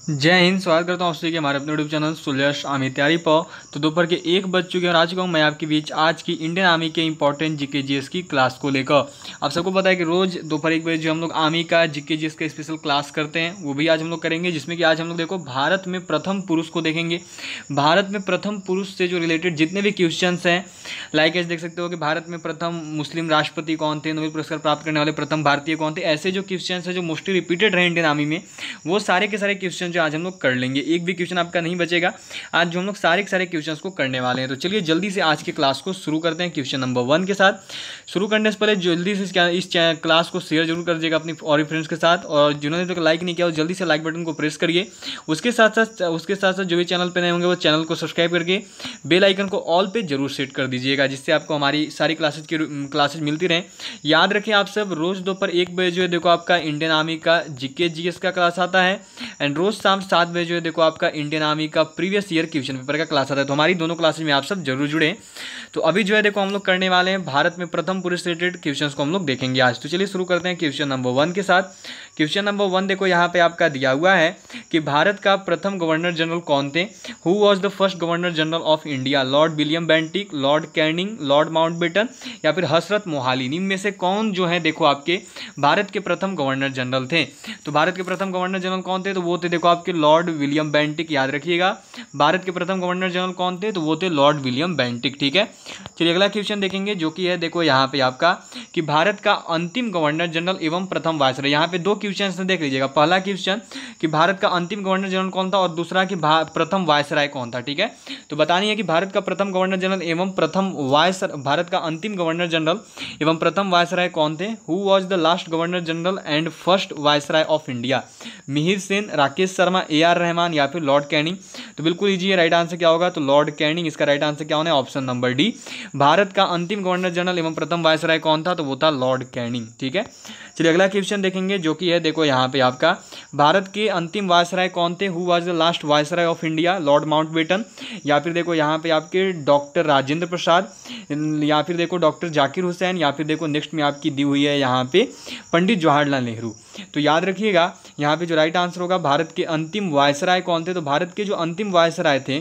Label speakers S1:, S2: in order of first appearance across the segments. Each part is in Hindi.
S1: जय हिंद। स्वागत करता हूँ आपसे कि हमारे अपने यूट्यूब चैनल सुलयश आर्मी तैयारी पाओ। तो दोपहर के 1 बज चुके हैं और आ चुका हूँ मैं आपके बीच आज की इंडियन आर्मी के इंपॉर्टेंट जीके जीएस की क्लास को लेकर। आप सबको पता है कि रोज दोपहर 1 बजे जो हम लोग आर्मी का जीके जीएस का स्पेशल क्लास करते हैं वो भी आज हम लोग करेंगे, जिसमें कि आज हम लोग देखो भारत में प्रथम पुरुष को देखेंगे। भारत में प्रथम पुरुष से जो रिलेटेड जितने भी क्वेश्चंस हैं, लाइक ऐसे देख सकते हो कि भारत में प्रथम मुस्लिम राष्ट्रपति कौन थे, नोबेल पुरस्कार प्राप्त करने वाले प्रथम भारतीय कौन थे, ऐसे जो क्वेश्चंस है जो मोस्टली रिपीटेड रहे इंडियन आर्मी में, वो सारे के सारे क्वेश्चन जो आज हम लोग कर लेंगे। एक भी क्वेश्चन आपका नहीं बचेगा आज, जो हम लोग सारे के सारे क्वेश्चंस को करने वाले हैं। तो चलिए जल्दी से आज की क्लास को शुरू करते हैं क्वेश्चन नंबर 1 के साथ। शुरू करने से पहले जल्दी से इस क्लास को शेयर जरूर कर दीजिएगा अपनी और फ्रेंड्स के साथ, और जिन्होंने तो लाइक नहीं किया वो जल्दी से लाइक बटन को प्रेस करिए। उसके साथ साथ जो भी चैनल पर नए होंगे वो चैनल को सब्सक्राइब करके बेल आइकन को ऑल पे जरूर सेट कर दीजिएगा, जिससे आपको हमारी सारी क्लासेज मिलती रहें। याद रखें आप सब, रोज दोपहर 1 बजे जो है देखो आपका इंडियन आर्मी का जीके जीएस का क्लास आता है, एंड रोज शाम 7 बजे जो है देखो आपका इंडियन आर्मी का प्रीवियस ईयर क्वेश्चन पेपर का क्लास आता है। तो हमारी दोनों क्लासेज में आप सब जरूर जुड़े। तो अभी जो है देखो हम लोग करने वाले हैं भारत में प्रथम पुरुष से रिलेटेड क्वेश्चंस को हम लोग देखेंगे आज। तो चलिए शुरू करते हैं क्वेश्चन नंबर 1 के साथ। क्वेश्चन नंबर 1 देखो यहाँ पे आपका दिया हुआ है कि भारत का प्रथम गवर्नर जनरल कौन थे। Who was the first governor general of India? Lord William Bentinck, Lord Canning, Lord Mountbatten या फिर हजरत मोहाली। इनमें से कौन जो है देखो आपके भारत के प्रथम गवर्नर जनरल थे? तो भारत के प्रथम गवर्नर जनरल कौन थे? तो वो थे देखो आपके लॉर्ड विलियम बेंटिक। याद रखिएगा, भारत के प्रथम गवर्नर जनरल कौन थे? तो वो थे लॉर्ड विलियम बेंटिक। ठीक है, चलिए अगला क्वेश्चन देखेंगे, जो कि है देखो यहाँ पे आपका कि भारत का अंतिम गवर्नर जनरल एवं प्रथम वायसराय। यहाँ पे दो क्वेश्चन देख लीजिएगा। पहला क्वेश्चन कि भारत का अंतिम गवर्नर जनरल कौन था, और दूसरा कि प्रथम वायसराय कौन था। ठीक है, तो बतानी है कि भारत का प्रथम गवर्नर जनरल एवं प्रथम भारत का अंतिम गवर्नर जनरल एवं प्रथम वायसराय कौन थे? Who was the last governor general and first viceroy of India? Mihir Sen, Rakesh Sharma, AR Rahman या फिर लॉर्ड कैनिंग। तो बिल्कुल इजी है, राइट आंसर क्या होगा? तो लॉर्ड कैनिंग इसका राइट आंसर क्या होना है? Option number D. भारत का अंतिम गवर्नर जनरल एवं प्रथम वायसराय कौन था? तो वो था लॉर्ड कैनिंग। ठीक है, चलिए अगला क्वेश्चन देखेंगे, जो कि है देखो यहाँ पे आपका भारत के अंतिम वायसराय कौन थे? Who was the last viceroy of India? Lord Mountbatten या फिर देखो यहाँ पे आपके डॉक्टर राजेंद्र प्रसाद या फिर देखो डॉक्टर जाकिर हुसैन या फिर देखो नेक्स्ट में आपकी दी हुई है यहाँ पे पंडित जवाहरलाल नेहरू। तो याद रखिएगा यहाँ पे जो राइट आंसर होगा, भारत के अंतिम वायसराय कौन थे? तो भारत के जो अंतिम वायसराय थे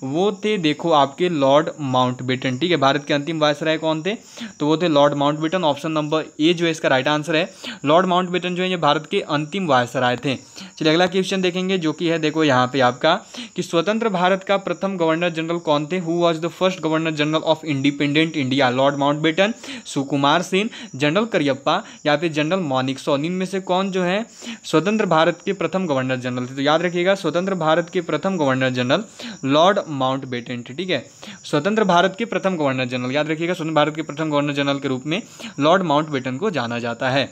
S1: वो थे देखो आपके लॉर्ड माउंटबेटन। ठीक है, भारत के अंतिम वायसराय कौन थे? तो वो थे Lord Mountbatten. Option number A जो है इसका राइट आंसर है। लॉर्ड माउंटबेटन जो है ये भारत के अंतिम वायसराय थे। चलिए अगला क्वेश्चन देखेंगे, जो कि है देखो यहाँ पे आपका कि स्वतंत्र भारत का प्रथम गवर्नर जनरल कौन थे? Who was the first governor general of independent India? Lord Mountbatten, Sukumar Sen, general Cariappa या फिर जनरल मानेकशॉ। इनमें से कौन जो है स्वतंत्र भारत के प्रथम गवर्नर जनरल थे? तो याद रखिएगा, स्वतंत्र भारत के प्रथम गवर्नर जनरल लॉर्ड माउंटबेटन थे। ठीक है, स्वतंत्र भारत के प्रथम गवर्नर जनरल, याद रखिएगा स्वतंत्र भारत के प्रथम गवर्नर जनरल के रूप में लॉर्ड माउंटबेटन को जाना जाता है।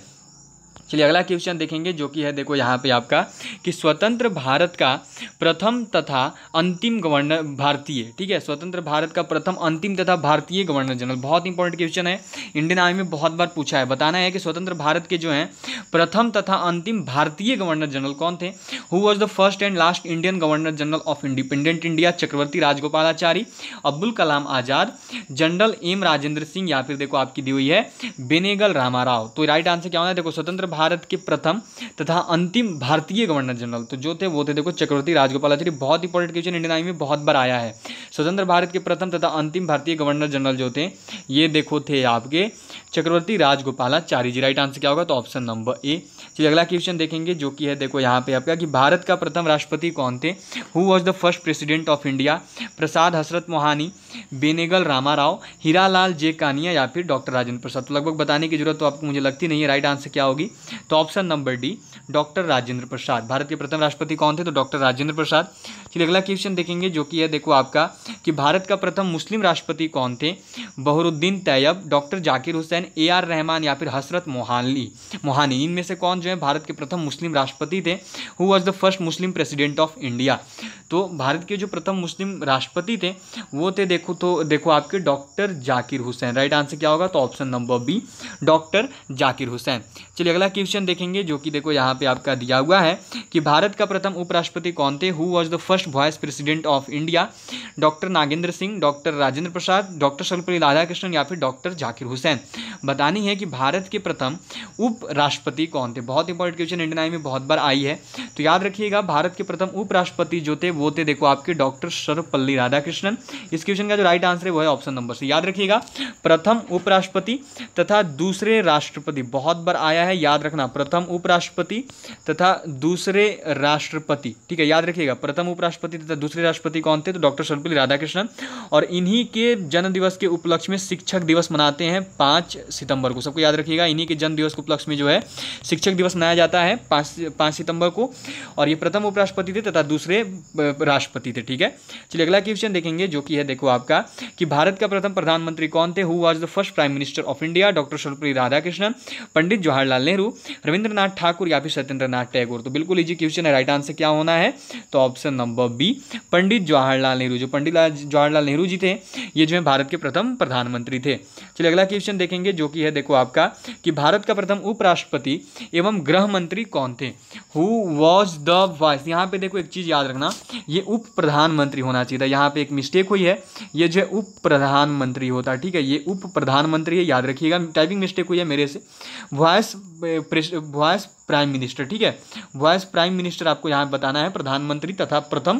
S1: चलिए अगला क्वेश्चन देखेंगे, जो कि है देखो यहाँ पे आपका कि स्वतंत्र भारत का प्रथम तथा अंतिम गवर्नर भारतीय। ठीक है, स्वतंत्र भारत का प्रथम, अंतिम तथा भारतीय गवर्नर जनरल, बहुत इंपॉर्टेंट क्वेश्चन है, इंडियन आर्मी में बहुत बार पूछा है। बताना है कि स्वतंत्र भारत के जो हैं प्रथम तथा अंतिम भारतीय गवर्नर जनरल कौन थे? Who was the first and last Indian governor general of independent India? Chakravarti Rajagopalachari, Abdul Kalam Azad, general M Rajendra Singh या फिर देखो आपकी दी हुई है बेनेगल रामाराव। तो राइट आंसर क्या होना है? देखो स्वतंत्र भारत के प्रथम तथा अंतिम भारतीय गवर्नर जनरल तो जो थे वो थे देखो चक्रवर्ती राजगोपालाचारी। बहुत इंपॉर्टेंट क्वेश्चन इंडियन आर्मी में बहुत बार आया है। स्वतंत्र भारत के प्रथम तथा अंतिम भारतीय गवर्नर जनरल जो थे ये देखो थे आपके चक्रवर्ती राजगोपालाचारी जी। राइट आंसर क्या होगा? तो ऑप्शन नंबर ए। चलिए अगला क्वेश्चन देखेंगे, जो कि है देखो यहाँ पे आपका कि भारत का प्रथम राष्ट्रपति कौन थे? Who was the first president of India? Prasad Hasrat Mohani, Benegal Rama Rao, Hiralal जे कानिया या फिर डॉक्टर राजेंद्र प्रसाद। तो लगभग बताने की जरूरत तो आपको मुझे लगती नहीं है। राइट आंसर क्या होगी? तो option number D, doctor Rajendra Prasad. Bharat के प्रथम राष्ट्रपति कौन थे? तो डॉक्टर राजेंद्र प्रसाद। चलिए अगला क्वेश्चन देखेंगे, जो कि है देखो आपका कि भारत का प्रथम मुस्लिम राष्ट्रपति कौन थे? बहरुद्दीन तैयब, डॉक्टर जाकिर हुसैन, AR रहमान या फिर हसरत मोहानी। इनमें से कौन जो है भारत के प्रथम मुस्लिम राष्ट्रपति थे? Who was the first Muslim president of India? तो भारत के जो प्रथम मुस्लिम राष्ट्रपति थे वो थे देखो आपके doctor Zakir Hussain. Right answer क्या होगा? तो option number B, doctor Zakir Hussain. चलिए अगला क्वेश्चन देखेंगे जो कि देखो यहाँ पे आपका दिया हुआ है कि भारत का प्रथम उपराष्ट्रपति कौन थे? Who was the first vice president of India? Doctor Nagendra Singh, doctor Rajendra Prasad, doctor Sarvepalli Radhakrishnan या फिर डॉक्टर जाकिर हुसैन। बतानी है कि भारत के प्रथम उपराष्ट्रपति कौन थे। बहुत इंपॉर्टेंट क्वेश्चन, इंडियन आई में बहुत बार आई है, तो याद रखिएगा भारत के प्रथम उपराष्ट्रपति जो थे वो थे देखो आपके डॉक्टर सर्वपल्ली राधाकृष्णन। इस क्वेश्चन का जो राइट आंसर है वो है ऑप्शन नंबर सी। याद रखिएगा प्रथम उपराष्ट्रपति तथा दूसरे राष्ट्रपति, बहुत बार आया है, याद रखना, प्रथम उपराष्ट्रपति तथा दूसरे राष्ट्रपति, ठीक है, याद रखिएगा प्रथम उपराष्ट्रपति तथा दूसरे राष्ट्रपति कौन थे? तो डॉक्टर सर्वपल्ली राधाकृष्णन। और इन्हीं के जन्म दिवस के उपलक्ष्य में शिक्षक दिवस मनाते हैं 5 सितंबर को। सबको याद रखिएगा इन्हीं के जन्म दिवस के उपलक्ष्य में जो है शिक्षक दिवस मनाया जाता है 5 सितंबर को। और ये प्रथम उपराष्ट्रपति थे तथा दूसरे राष्ट्रपति थे, ठीक है। चलिए अगला क्वेश्चन देखेंगे जो कि है देखो आपका कि भारत का प्रथम प्रधानमंत्री कौन थे? Who was the first prime minister of India? Doctor Sarvepalli Radhakrishnan, Pandit Jawaharlal Nehru, Rabindranath Thakur या फिर सत्येंद्रनाथ टैगोर। तो बिल्कुल इजी क्वेश्चन है, राइट आंसर क्या होना है? तो option number B, Pandit Jawaharlal Nehru. जो पंडित जवाहरलाल नेहरू जी थे ये जो है भारत के प्रथम प्रधानमंत्री थे। चलिए अगला क्वेश्चन देखेंगे जो कि है देखो आपका कि भारत का प्रथम उपराष्ट्रपति एवं गृह मंत्री कौन थे? Who was the vice. यहाँ पे देखो एक चीज याद रखना, ये उप प्रधानमंत्री होना चाहिए था, यहाँ पे एक मिस्टेक हुई है, ये जो है उप प्रधानमंत्री होता है, ठीक है, ये उप प्रधानमंत्री है, याद रखिएगा, टाइपिंग मिस्टेक हुई है मेरे से। वाइस प्राइम मिनिस्टर, ठीक है, वाइस प्राइम मिनिस्टर आपको यहाँ बताना है, प्रधानमंत्री तथा प्रथम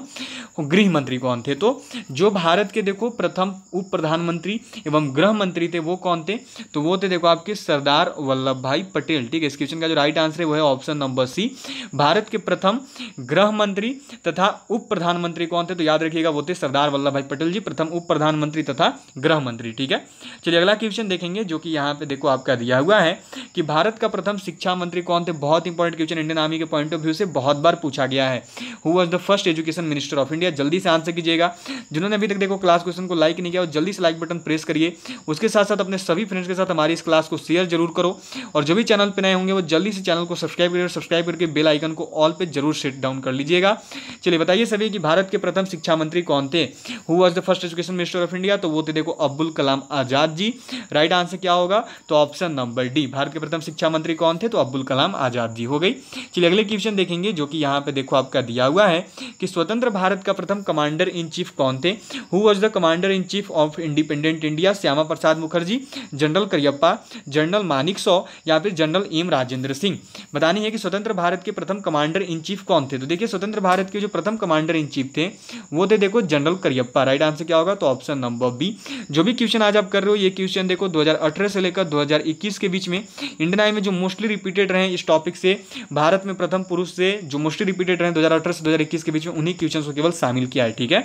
S1: गृह मंत्री कौन थे? तो जो भारत के देखो प्रथम उप प्रधानमंत्री एवं गृह मंत्री थे वो कौन थे? तो वो थे देखो आपके सरदार वल्लभ भाई पटेल, ठीक है। इस क्वेश्चन का जो राइट आंसर है वो है ऑप्शन नंबर सी, भारत के प्रथम गृह मंत्री तथा उप प्रधानमंत्री कौन थे? तो याद रखिएगा वो थे सरदार वल्लभ भाई पटेल जी, प्रथम उप प्रधानमंत्री तथा गृह मंत्री, ठीक है। चलिए अगला क्वेश्चन देखेंगे जो कि यहाँ पे देखो आपका दिया हुआ है कि भारत का प्रथम शिक्षा मंत्री कौन थे? बहुत इंपॉर्टेंट क्वेश्चन, इंडियन आर्मी के पॉइंट ऑफ व्यू से बहुत बार पूछा गया है। Who was the first education minister of India? जल्दी से आंसर कीजिएगा। जिन्होंने अभी तक देखो क्लास क्वेश्चन को लाइक नहीं किया वो जल्दी से लाइक बटन प्रेस करिए। उसके साथ साथ अपने सभी फ्रेंड्स के साथ हमारी इस क्लास को शेयर जरूर करो और जो भी चैनल पर नए होंगे वो जल्दी से चैनल को सब्सक्राइब करिए और सब्सक्राइब करके बेल आइकन को ऑल पे जरूर सेट डाउन कर लीजिएगा। चलिए बताइए सभी कि भारत के प्रथम शिक्षा मंत्री कौन थे? Who was the first education minister of India? तो वो थे देखो अब्दुल कलाम आजाद जी। राइट आंसर क्या होगा? तो ऑप्शन नंबर डी, भारत के प्रथम शिक्षा मंत्री कौन थे? तो अब्दुल कलाम आजाद जी हो गई। चलिए अगले क्वेश्चन देखेंगे जो कि यहाँ पे देखो आपका दिया हुआ है कि स्वतंत्र भारत का प्रथम कमांडर इन चीफ कौन थे? Who was the commander in chief of independent India? Shyama Prasad Mukherjee, general Cariappa, general Manekshaw या फिर जनरल एम राजेंद्र सिंह। बतानी है कि स्वतंत्र भारत के प्रथम कमांडर इन चीफ कौन थे? तो देखिए स्वतंत्र भारत के जो प्रथम कमांडर इन चीफ थे वो थे देखो जनरल करियप्पा। राइट आंसर क्या होगा? तो ऑप्शन नंबर बी। जो भी क्वेश्चन आज आप कर रहे हो ये क्वेश्चन देखो 2018 से लेकर 2021 के बीच में इंडियन आई में जो मोस्टली रिपीटेड रहे इस टॉपिक से, भारत में प्रथम पुरुष से जो मोस्टली रिपीटेड रहे 2018 से 2021 के बीच में, उन्हीं क्वेश्चन को केवल शामिल किया है, ठीक है।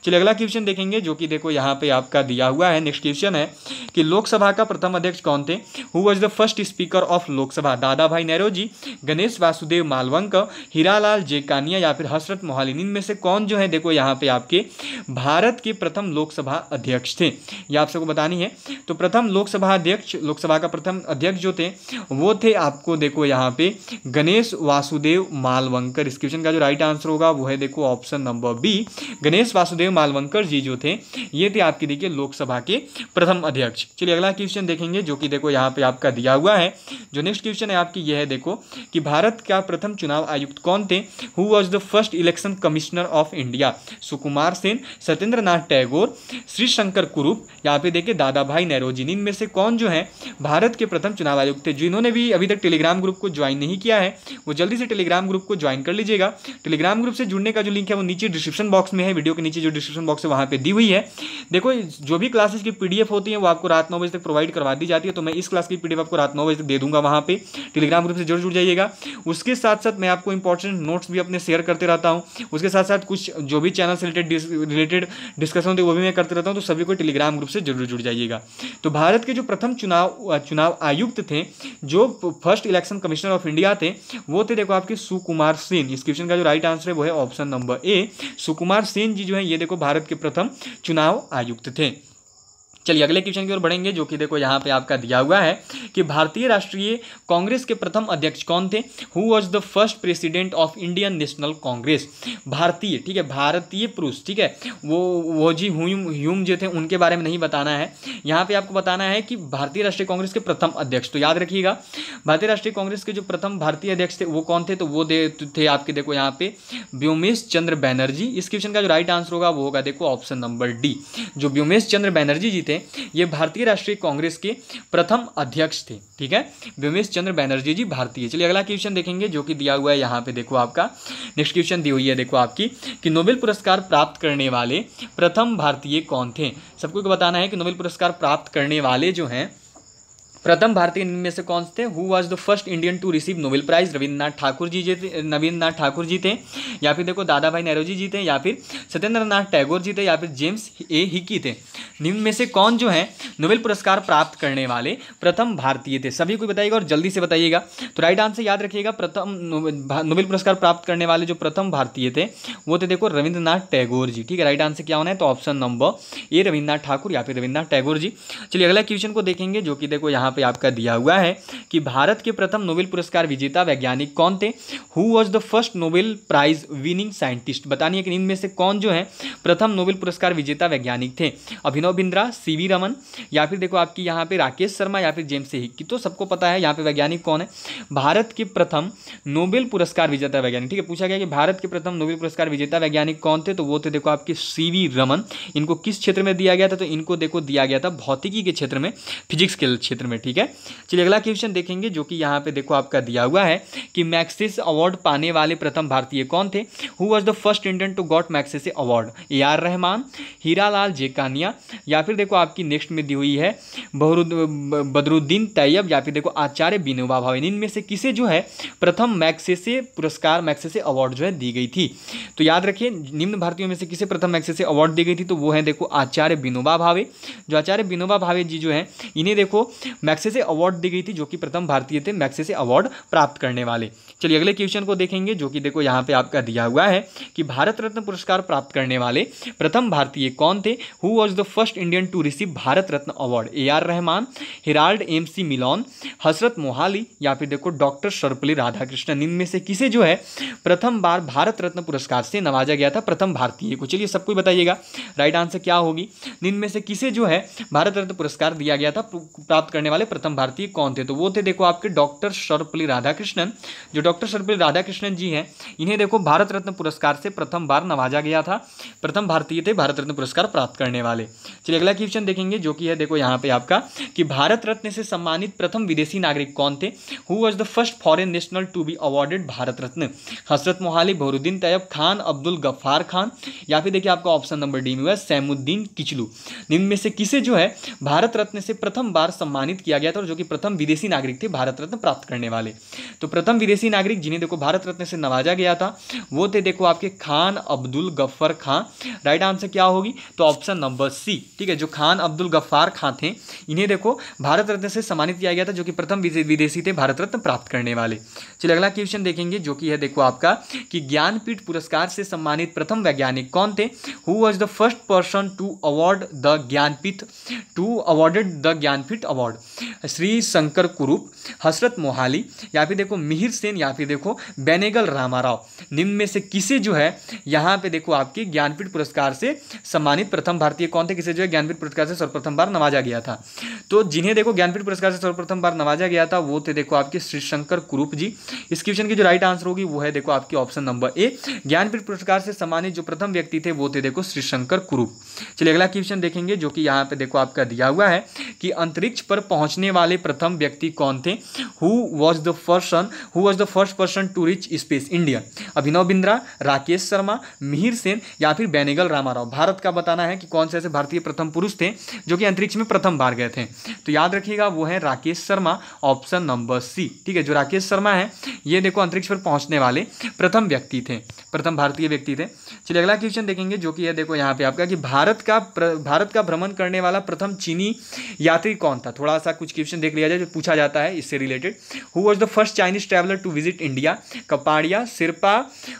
S1: चलिए अगला क्वेश्चन देखेंगे जो कि देखो यहाँ पे आपका दिया हुआ है। नेक्स्ट क्वेश्चन है कि लोकसभा का प्रथम अध्यक्ष कौन थे? Who was the first speaker of Lok Sabha? दादा भाई नौरोजी, गणेश वासुदेव मालवंकर, हीरालाल जेकानिया या फिर हसरत मोहालिनी। इनमें से कौन जो है देखो यहाँ पे आपके भारत के प्रथम लोकसभा अध्यक्ष थे, ये आप सबको बतानी है। तो प्रथम लोकसभा अध्यक्ष, लोकसभा का प्रथम अध्यक्ष जो थे वो थे आपको देखो यहाँ पे गणेश वासुदेव मालवंकर। इस क्वेश्चन का जो राइट आंसर होगा वो है देखो option number B, Ganesh Vasudev Mavalankar ji जो थे ये थे आपके देखिए लोकसभा के प्रथम अध्यक्ष। चलिए अगला क्वेश्चन देखेंगे जो कि देखो यहाँ पे आपका दिया हुआ है। जो नेक्स्ट क्वेश्चन है आपकी यह है देखो कि भारत का प्रथम चुनाव आयुक्त कौन थे? Who was the first election commissioner of India? Sukumar Sen, Satyendranath Tagore, Shri Shankar Kurup या फिर देखिए दादा भाई नौरोजी। इनमें से कौन जो है भारत के प्रथम चुनाव आयुक्त थे? जिन्होंने भी अभी तक टेलीग्राम ग्रुप को ज्वाइन नहीं किया है वो जल्दी से टेलीग्राम ग्रुप को ज्वाइन कर लीजिएगा। टेलीग्राम ग्रुप से जुड़ने का जो लिंक है वो नीचे डिस्क्रिप्शन बॉक्स में है, वीडियो के नीचे जो डिस्क्रिप्शन बॉक्स है वहाँ पे दी हुई है। देखो जो भी क्लासेस की पीडीएफ होती है वो आपको रात 9 बजे तक प्रोवाइड करवा दी जाती है, तो मैं इस क्लास की पीडीएफ आपको रात 9 बजे तक दे दूंगा, वहाँ पे टेलीग्राम ग्रुप से जरूर जुड़ जाइएगा। उसके साथ साथ मैं आपको इंपॉर्टेंट नोट्स भी अपने शेयर करते रहता हूँ, उसके साथ साथ कुछ जो भी चैनल से रिलेटेड डिस्कशन होती है वो भी मैं करते रहता हूँ, तो सभी को टेलीग्राम ग्रुप से जरूर जुड़ जाइएगा। तो भारत के जो प्रथम चुनाव आयुक्त थे, जो first election commissioner of India थे वो थे देखो आपके सुकुमार सेन। इस क्वेश्चन का जो राइट आंसर है वो है option number A, Sukumar Sen जी जो है ये देखो भारत के प्रथम चुनाव आयुक्त थे। चलिए अगले क्वेश्चन की ओर बढ़ेंगे, जो कि देखो यहाँ पे आपका दिया हुआ है कि भारतीय राष्ट्रीय कांग्रेस के प्रथम अध्यक्ष कौन थे? Who was the first president of Indian national Congress? भारतीय, ठीक है, भारतीय पुरुष, ठीक है, वो जी ह्यूम जो थे उनके बारे में नहीं बताना है, यहाँ पे आपको बताना है कि भारतीय राष्ट्रीय कांग्रेस के प्रथम अध्यक्ष। तो याद रखिएगा भारतीय राष्ट्रीय कांग्रेस के जो प्रथम भारतीय अध्यक्ष थे वो कौन थे? तो वो थे आपके देखो यहाँ पे व्योमेश चंद्र बैनर्जी। इस क्वेश्चन का जो राइट आंसर होगा वो होगा देखो ऑप्शन नंबर डी। जो व्योमेश चंद्र बैनर्जी जी थे ये भारतीय राष्ट्रीय कांग्रेस के प्रथम अध्यक्ष थे, ठीक है, व्योमेश चंद्र बैनर्जी जी भारतीय। चलिए अगला क्वेश्चन देखेंगे, जो कि दिया हुआ है यहाँ पे देखो आपका नेक्स्ट क्वेश्चन दी हुई है देखो आपकी कि नोबेल पुरस्कार प्राप्त करने वाले प्रथम भारतीय कौन थे? सबको बताना है कि नोबेल पुरस्कार प्राप्त करने वाले जो हैं प्रथम भारतीय इनमें से कौन थे? Who was the first Indian to receive Nobel prize? Rabindranath Thakur ji थे, या फिर देखो दादा भाई नौरोजी जी थे, या फिर सत्येंद्र नाथ टैगोर जी थे, या फिर जेम्स ए हिकी थे। निम्न में से कौन जो है नोबेल पुरस्कार प्राप्त करने वाले प्रथम भारतीय थे? सभी को बताइएगा और जल्दी से बताइएगा। तो राइट आंसर याद रखिएगा, प्रथम नोबेल पुरस्कार प्राप्त करने वाले जो प्रथम भारतीय थे वो थे देखो रविन्द्रनाथ टैगोर जी, ठीक है। राइट आंसर क्या होना है? तो option number A Rabindranath Thakur या फिर रविन्द्रनाथ टैगोर जी। चलिए अगला क्वेश्चन को देखेंगे, जो कि देखो यहाँ पे आपका दिया हुआ है कि भारत के प्रथम नोबेल पुरस्कार विजेता वैज्ञानिक कौन थे? Who was the first Nobel prize winning scientist? बतानिए कि इनमें से कौन जो है प्रथम नोबेल पुरस्कार विजेता वैज्ञानिक थे? अभिनव बिंद्रा, सीवी रमन, या फिर देखो आपकी यहाँ पे राकेश शर्मा, या फिर जेम्स हिक्की। तो सबको पता है यहाँ पे वैज्ञानिक कौन है, भारत के प्रथम नोबेल पुरस्कार विजेता वैज्ञानिक, ठीक है। पूछा गया कि भारत के प्रथम नोबेल पुरस्कार विजेता वैज्ञानिक कौन थे? तो वो थे देखो आपके सीवी रमन। इनको किस क्षेत्र में दिया गया था? तो इनको देखो दिया गया था भौतिकी के क्षेत्र में, फिजिक्स के क्षेत्र में, ठीक है। चलिए अगला क्वेश्चन देखेंगे, जो कि यहाँ पे देखो आपका दिया हुआ है कि मैग्सेसे अवार्ड पाने वाले प्रथम भारतीय कौन थे? Who was the first Indian to got Magsaysay award? A R Rahman, Hiralal जेकानिया, या फिर देखो आपकी नेक्स्ट में दी हुई है बदरुद्दीन तैयब, या फिर देखो आचार्य विनोबा भावे। इनमें से किसे जो है प्रथम मैग्सेसे पुरस्कार, मैग्सेसे अवार्ड जो है दी गई थी? तो याद रखिए निम्न भारतीयों में से किसे प्रथम मैग्सेसे अवार्ड दी गई थी? तो वो है देखो आचार्य विनोबा भावे। जो आचार्य विनोबा भावे जी जो है इन्हें देखो मैग्सेसे अवार्ड दी गई थी, जो कि प्रथम भारतीय थे मैग्सेसे अवार्ड प्राप्त करने वाले। चलिए अगले क्वेश्चन को देखेंगे, जो कि देखो यहाँ पे आपका दिया हुआ है कि भारत रत्न पुरस्कार प्राप्त करने वाले प्रथम भारतीय कौन थे? Who was the first Indian to receive Bharat Ratna award? A R Rahman, Harold Macmillan, Hasrat Mohani, या फिर देखो डॉक्टर सर्वपल्ली राधाकृष्णन। इनमें से किसे जो है प्रथम बार भारत रत्न पुरस्कार से नवाजा गया था प्रथम भारतीय को? चलिए सबको बताइएगा राइट आंसर क्या होगी। इनमें से किसे जो है भारत रत्न पुरस्कार दिया गया था, प्राप्त करने वाले प्रथम भारतीय कौन थे? तो वो थे देखो आपके डॉक्टर सर्वपल्ली राधाकृष्णन। जो डॉक्टर सर्वपल्ली राधाकृष्णन जी हैं इन्हें देखो भारत रत्न पुरस्कार से प्रथम बार नवाजा गया था, प्रथम भारतीय थे भारत रत्न पुरस्कार प्राप्त करने वाले। चलिए अगला क्वेश्चन देखेंगे, जो कि है देखो यहाँ पे आपका कि भारत रत्न से सम्मानित प्रथम विदेशी नागरिक कौन थे? Who was the first foreign national to be awarded Bharat Ratna? Hasrat Mohali, Bahruddin Tayyab, Khan Abdul Gaffar Khan, या फिर देखिए आपका ऑप्शन नंबर डी में है सैमुद्दीन किचलू। इनमें से किसे जो है भारत रत्न से प्रथम बार सम्मानित किया गया था और जो कि प्रथम विदेशी नागरिक थे भारत रत्न प्राप्त करने वाले? तो प्रथम विदेशी नागरिक जिन्हें देखो भारत रत्न से नवाजा गया था वो थे देखो आपके खान अब्दुल गफ्फार खान। राइट आंसर क्या होगी? तो ऑप्शन नंबर सी, ठीक है। जो खान अब्दुल गफ्फार खान थे इन्हें देखो भारत रत्न से सम्मानित किया गया था, जो कि प्रथम विदेशी थे भारत रत्न प्राप्त करने वाले। चलिए अगला क्वेश्चन देखेंगे, जो कि है देखो आपका कि ज्ञानपीठ पुरस्कार से सम्मानित प्रथम वैज्ञानिक कौन थे? Who was the first person to award the Jnanpith awarded the Jnanpith award? Shri Shankar Kurup, Hasrat Mohani, या फिर देखो मिहिर सेन, या फिर देखो बेनेगल रामाराव। निम्न में से किसे जो है यहाँ पे देखो आपके ज्ञानपीठ पुरस्कार से सम्मानित प्रथम भारतीय कौन थे? किसे जो है ज्ञानपीठ पुरस्कार से सर्वप्रथम बार नवाजा गया था? तो जिन्हें देखो ज्ञानपीठ पुरस्कार से सर्वप्रथम बार नवाजा गया था वो थे देखो आपके श्री शंकर कुरूप जी। इस क्वेश्चन की जो राइट आंसर होगी वो है देखो आपकी ऑप्शन नंबर ए। ज्ञानपीठ पुरस्कार से सम्मानित जो प्रथम व्यक्ति थे वो थे देखो श्री शंकर कुरूप। चलिए अगला क्वेश्चन देखेंगे, जो कि यहाँ पे देखो आपका दिया हुआ है कि अंतरिक्ष पर पहुंचने वाले प्रथम व्यक्ति कौन थे? Who was the first person to reach space India? Abhinav Bindra, Rakesh Sharma, Mihir Sen, या फिर बेनेगल रामाराव। भारत का बताना है कि कौन से ऐसे भारतीय प्रथम पुरुष थे जो कि अंतरिक्ष में प्रथम बार गए थे? तो याद रखिएगा वो है Rakesh Sharma, option number C, ठीक है। जो राकेश शर्मा है ये देखो अंतरिक्ष पर पहुंचने वाले प्रथम व्यक्ति थे, प्रथम भारतीय व्यक्ति थे। चलिए अगला क्वेश्चन देखेंगे, जो कि है देखो यहाँ पे आपका कि भारत का भ्रमण करने वाला प्रथम चीनी यात्री कौन था? थोड़ा सा कुछ क्वेश्चन देख लिया जाए जो पूछा जाता है इससे related. Who was the first Chinese traveller to visit India? Kapadia, सिरपा,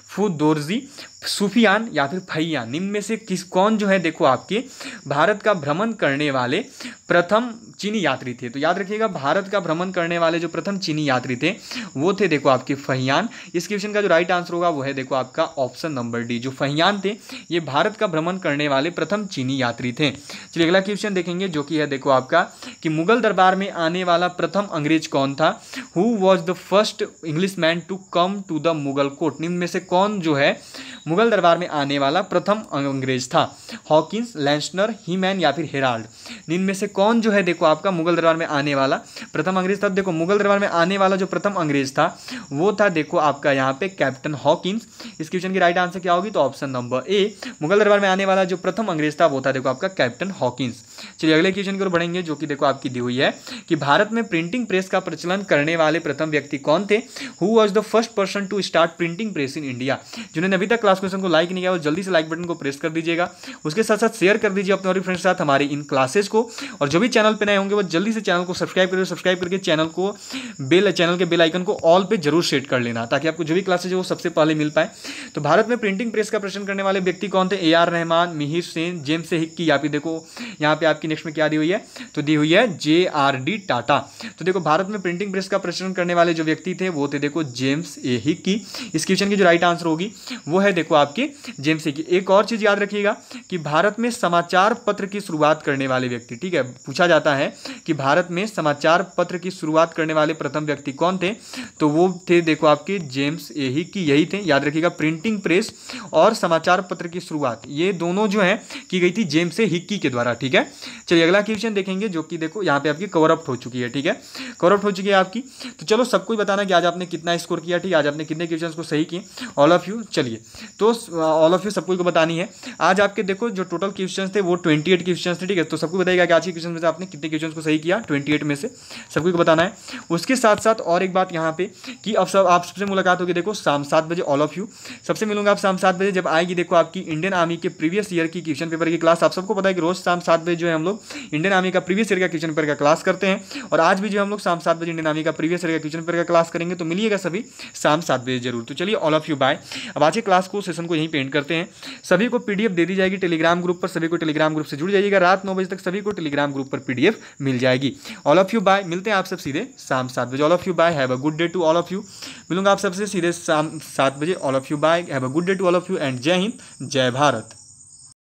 S1: फुदोरजी, सुफियान या फिर फहियान, निम्न में से कौन जो है देखो आपके भारत का भ्रमण करने वाले प्रथम चीनी यात्री थे। तो याद रखिएगा, भारत का भ्रमण करने वाले जो प्रथम चीनी यात्री थे वो थे देखो आपके फहियान। इस क्वेश्चन का जो राइट आंसर होगा वो है देखो आपका ऑप्शन नंबर डी। जो फहियान थे ये भारत का भ्रमण करने वाले प्रथम चीनी यात्री थे। चलिए अगला क्वेश्चन देखेंगे जो कि है देखो आपका कि मुगल दरबार में आने वाला प्रथम अंग्रेज कौन था। Who was the first Englishman to come to the Mughal court, निम्न में से कौन जो है मुगल दरबार में आने वाला प्रथम अंग्रेज था। हॉकिंस, लैंसनर, हीमैन या फिर हेराल्ड, इनमें से कौन जो है देखो आपका मुगल दरबार में आने वाला प्रथम अंग्रेज था। देखो मुगल दरबार में आने वाला जो प्रथम अंग्रेज था वो था देखो आपका यहाँ पे कैप्टन हॉकिंस। इस क्वेश्चन की राइट आंसर क्या होगी, तो ऑप्शन नंबर ए, मुगल दरबार में आने वाला जो प्रथम अंग्रेज था वो था देखो आपका कैप्टन हॉकिंस। चलिए अगले क्वेश्चन की ओर बढ़ेंगे जो कि देखो आपकी दी हुई है कि भारत में प्रिंटिंग प्रेस का प्रचलन करने वाले प्रथम व्यक्ति कौन थे। Who was the first person to start printing press in India. जिन्होंने अभी तक क्लास क्वेश्चन को लाइक नहीं किया वो जल्दी से लाइक बटन को प्रेस कर दीजिएगा, उसके साथ साथ शेयर कर दीजिए अपने और फ्रेंड्स के साथ हमारे इन क्लासेस को। और जो भी चैनल पे नए होंगे वो जल्दी से चैनल को सब्सक्राइब करिए, सब्सक्राइब करके चैनल के बेल आइकन को ऑल पे जरूर सेट कर लेना ताकि आपको जो भी क्लासेज है वो सबसे पहले मिल पाए। तो भारत में प्रिंटिंग प्रेस का प्रचलन करने वाले व्यक्ति कौन थे। AR Rahman, Mihir Sen, James Hickey या फिर देखो यहाँ पे आपकी नेक्स्ट में क्या दी हुई है, तो दी हुई है JRD टाटा। तो देखो भारत में प्रिंटिंग प्रेस का प्रचलन करने वाले जो व्यक्ति थे वो थे देखो जेम्स हिक्की। इस क्वेश्चन की जो राइट आंसर होगी वो है देखो आपके जेम्स हिक्की। एक और चीज याद रखिएगा कि भारत में समाचार पत्र की शुरुआत करने वाले व्यक्ति, ठीक है, पूछा जाता है कि भारत में समाचार पत्र की शुरुआत करने वाले प्रथम व्यक्ति कौन थे, तो वो थे देखो आपके जेम्स हिक्की, यही थे। याद रखिएगा प्रिंटिंग प्रेस और समाचार पत्र की शुरुआत ये दोनों जो है की गई थी जेम्स हिक्की के द्वारा, ठीक है। चलिए अगला क्वेश्चन देखेंगे जो कि देखो यहाँ पे आपकी कवर अप हो चुकी है, ठीक है, कवर अप हो चुकी है आपकी। तो चलो सबको ही बताना कि आज आपने कितना स्कोर किया, ठीक है, आज आपने कितने क्वेश्चन को सही किए, ऑल ऑफ यू। चलिए तो ऑल ऑफ यू सबको को बतानी है। आज आपके देखो जो टोटल क्वेश्चन थे वो 28 क्वेश्चन थे, ठीक है। तो सबको बताइएगा कि आज के क्वेश्चन में से आपने कितने क्वेश्चन को सही किया, 28 में से सबको को बताना है। उसके साथ साथ और एक बात यहाँ पे कि अब सब आप सबसे मुलाकात होगी देखो शाम 7 बजे, ऑल ऑफ यू सबसे मिलूंगा आप शाम 7 बजे जब आएगी देखो आपकी इंडियन आर्मी के प्रीवियस ईयर की क्वेश्चन पेपर की क्लास। आप सबको पता है कि रोज शाम 7 बजे जो है हम लोग इंडियन आर्मी का प्रीवियस ईयर का क्वेश्चन पेपर का क्लास करते हैं और आज भी जो हम लोग शाम 7 बजे इंडियन आर्मी का प्रीवियस ईयर का क्वेश्चन पेपर का क्लास करेंगे। तो मिलिएगा सभी शाम 7 बजे जरूर। तो चलिए ऑल ऑफ यू बाय। अब आज के क्लास को सेशन को यहीं पे एंड करते हैं। सभी को PDF दे दी जाएगी टेलीग्राम ग्रुप पर, सभी को टेलीग्राम ग्रुप से जुड़ जाइएगा। रात 9 बजे तक सभी को टेलीग्राम ग्रुप पर PDF मिल जाएगी। ऑल ऑफ यू बाय, मिलते हैं आप सब सीधे शाम 7 बजे। All of you bye, have a good day to all of you. मिलूंगा आप सबसे सीधे शाम 7 बजे। All of you bye, have a good day to all of you and Jai Hind, जय भारत।